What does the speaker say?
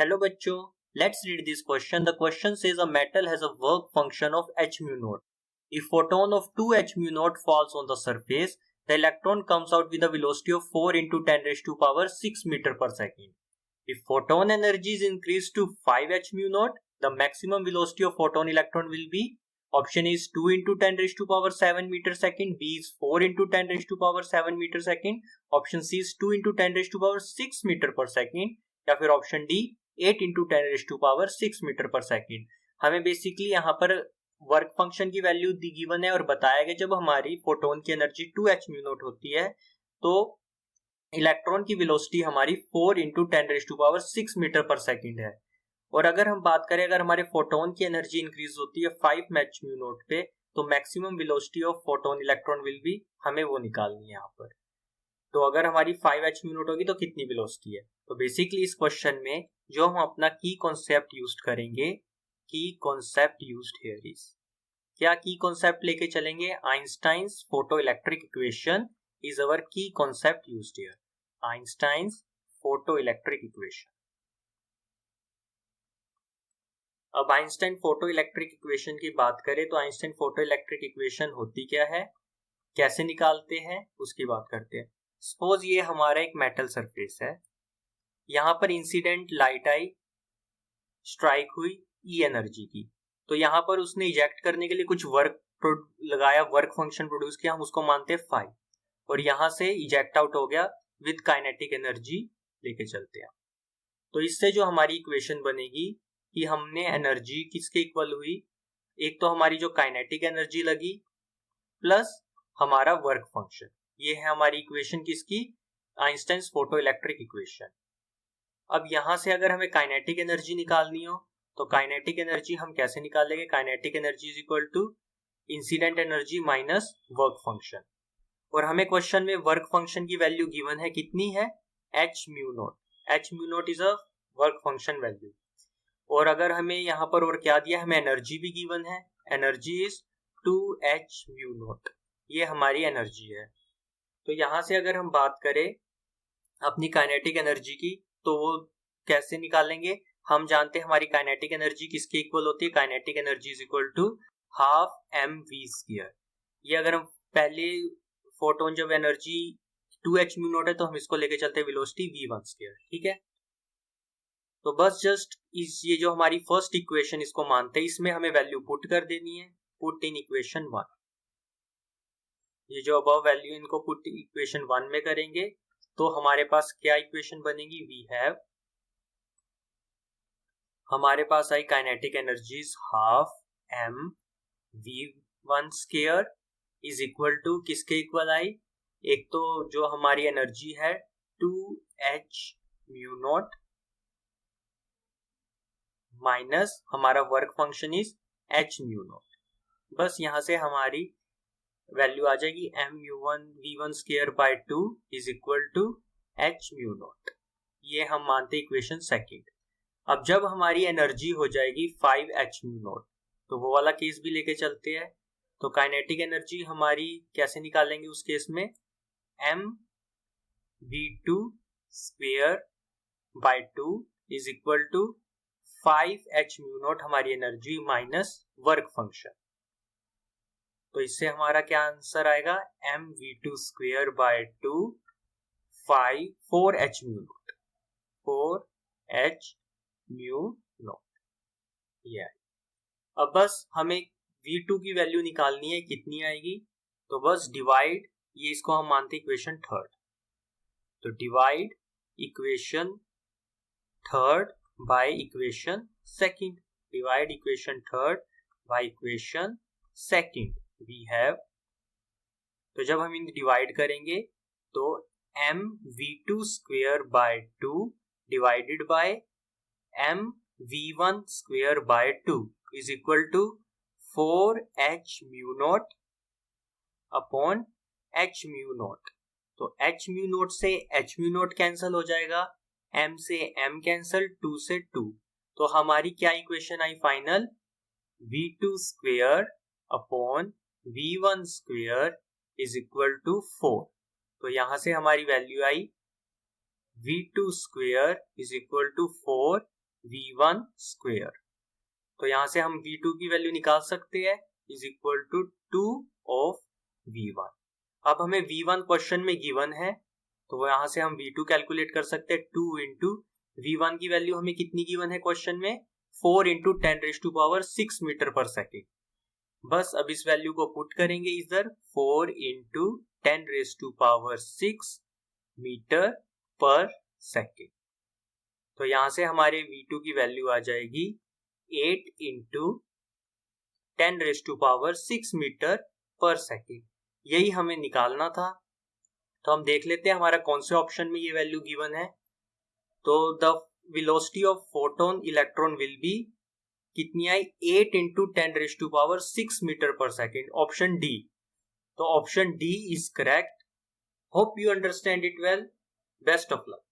Hello बच्चों, let's read this question. The question says a metal has a work function of h mu naught. If photon of 2 h mu naught falls on the surface, the electron comes out with a velocity of 4 into 10 raised to power 6 meter per second. If photon energy is increased to 5 h mu naught, the maximum velocity of photon electron will be option A is 2 into 10 raised to power 7 meter second, B is 4 into 10 raised to power 7 meter second, option C is 2 into 10 raised to power 6 meter per second, या फिर option D 8 into 10 raise to power 6 metre per second. हमें basically यहाँ पर work function की value given है और बताया गया जब हमारी फोटोन की एनर्जी 2 एच म्यू नॉट होती है तो इलेक्ट्रॉन की वेलोसिटी हमारी 4 into 10 raise to power 6 metre per second है. और अगर हम बात करें अगर हमारे फोटोन की एनर्जी इंक्रीज होती है 5 एच म्यू नॉट पे तो maximum velocity of photon electron will be, हमें वो निकालनी है यहाँ पर. तो अगर हमारी 5 एच म्यू नॉट होगी तो कितनी वेलोसिटी है. तो बेसिकली इस क्वेश्चन में जो हम अपना की कॉन्सेप्ट यूज करेंगे, की कॉन्सेप्ट यूज्ड हियर इज, क्या की कॉन्सेप्ट लेके चलेंगे, Einstein's photoelectric equation is our की concept used here. Einstein's photoelectric equation. अब आइंस्टाइन फोटो इलेक्ट्रिक इक्वेशन की बात करें तो आइंस्टाइन फोटो इलेक्ट्रिक इक्वेशन होती क्या है, कैसे निकालते हैं, उसकी बात करते हैं. सपोज ये हमारा एक मेटल सरफेस है, यहां पर इंसिडेंट लाइट आई, स्ट्राइक हुई ई एनर्जी की, तो यहां पर उसने इजेक्ट करने के लिए कुछ वर्क लगाया, वर्क फंक्शन प्रोड्यूस किया, हम उसको मानते हैं 5, और यहां से इजेक्ट आउट हो गया विद काइनेटिक एनर्जी लेके चलते हैं. तो इससे जो हमारी इक्वेशन बनेगी कि हमने एनर्जी किसके इक्वल हुई, एक तो हमारी जो काइनेटिक एनर्जी लगी प्लस हमारा वर्क फंक्शन, ये है हमारी इक्वेशन किसकी, आइंस्टाइन्स फोटो इलेक्ट्रिक इक्वेशन. अब यहां से अगर हमें काइनेटिक एनर्जी निकालनी हो तो काइनेटिक एनर्जी हम कैसे निकालेंगे, kinetic energy is equal to incident energy minus work function. और हमें क्वेश्चन में वर्क फंक्शन की वैल्यू गिवन है, कितनी है, H mu naught. H mu naught is a work function value. और अगर हमें यहाँ पर और क्या दिया, हमें एनर्जी भी गिवन है, energy is 2h mu naught, ये हमारी एनर्जी है. तो यहां से अगर हम बात करें अपनी काइनेटिक एनर्जी की तो वो कैसे निकालेंगे, हम जानते हैं हमारी काइनेटिक एनर्जी किसके इक्वल होती है, kinetic energy is equal to half M V square. ये अगर हम पहले फोटोन जब एनर्जी 2h म्यू नॉट है तो हम इसको लेके चलते हैं वेलोसिटी v1 स्क्वायर. ठीक है, तो बस जस्ट इस ये जो हमारी फर्स्ट इक्वेशन इसको मानते हैं, इसमें हमें वैल्यू पुट कर देनी है, पुट इन इक्वेशन 1. ये जो अबव वैल्यू इनको पुट इक्वेशन 1 में करेंगे तो हमारे पास क्या इक्वेशन बनेगी, वी हैव, हमारे पास आई kinetic energy is half m v1 square is equal to किसके इक्वल आई, एक तो जो हमारी एनर्जी है 2h म्यू नॉट माइनस हमारा work function is h mu naught. बस यहां से हमारी वैल्यू आ जाएगी mu1 v1 square by 2 is equal to h mu naught. ये हम मानते इक्वेशन सेकंड. अब जब हमारी एनर्जी हो जाएगी 5h म्यू नॉट तो वो वाला केस भी लेके चलते हैं. तो काइनेटिक एनर्जी हमारी कैसे निकालेंगे उस केस में, m v2 square by 2 is equal to 5h mu naught हमारी एनर्जी माइनस वर्क फंक्शन. तो इससे हमारा क्या आंसर आएगा, m v2 square by 2 4h mu naught, 4h mu naught. ये अब बस हमें v2 की वैल्यू निकालनी है, कितनी आएगी, तो बस डिवाइड, ये इसको हम मानते इक्वेशन थर्ड, तो divide equation third by equation second, divide equation third by equation second. We have, तो जब हम इन डिवाइड करेंगे तो m v2 square by 2 divided by m v1 square by 2 is equal to 4h mu naught upon h mu naught. तो h mu naught से h mu naught cancel हो जाएगा, m से m कैंसिल, 2 से 2, तो हमारी क्या इक्वेशन आई final, v2 square upon v1 square is equal to 4. तो यहां से हमारी वैल्यू आई v2 square is equal to 4 v1 square. तो यहां से हम v2 की वैल्यू निकाल सकते हैं, is equal to 2 of v1। अब हमें v1 क्वेश्चन में गिवन है, तो यहां से हम v2 कैलकुलेट कर सकते हैं। 2 इंटू v1 की वैल्यू हमें कितनी गिवन है क्वेश्चन में, 4 इंटू 10⁻6 मीटर पर सेकेंड। बस अब इस वैल्यू को पुट करेंगे इधर, 4 इंटू 10⁻6 मीटर पर सेकेंड। तो यहां से हमारे v2 की वैल्यू आ जाएगी 8 इंटू 10⁻6 मीटर पर सेकेंड। यही हमें निकालना था। तो हम देख लेते हैं हमारा कौन से ऑप्शन में ये वैल्यू गिवन है। तो the velocity of photon electron will be कितनी आई, 8 into 10⁻6 metre per second, option D. तो option D is correct. Hope you understand it well. Best of luck.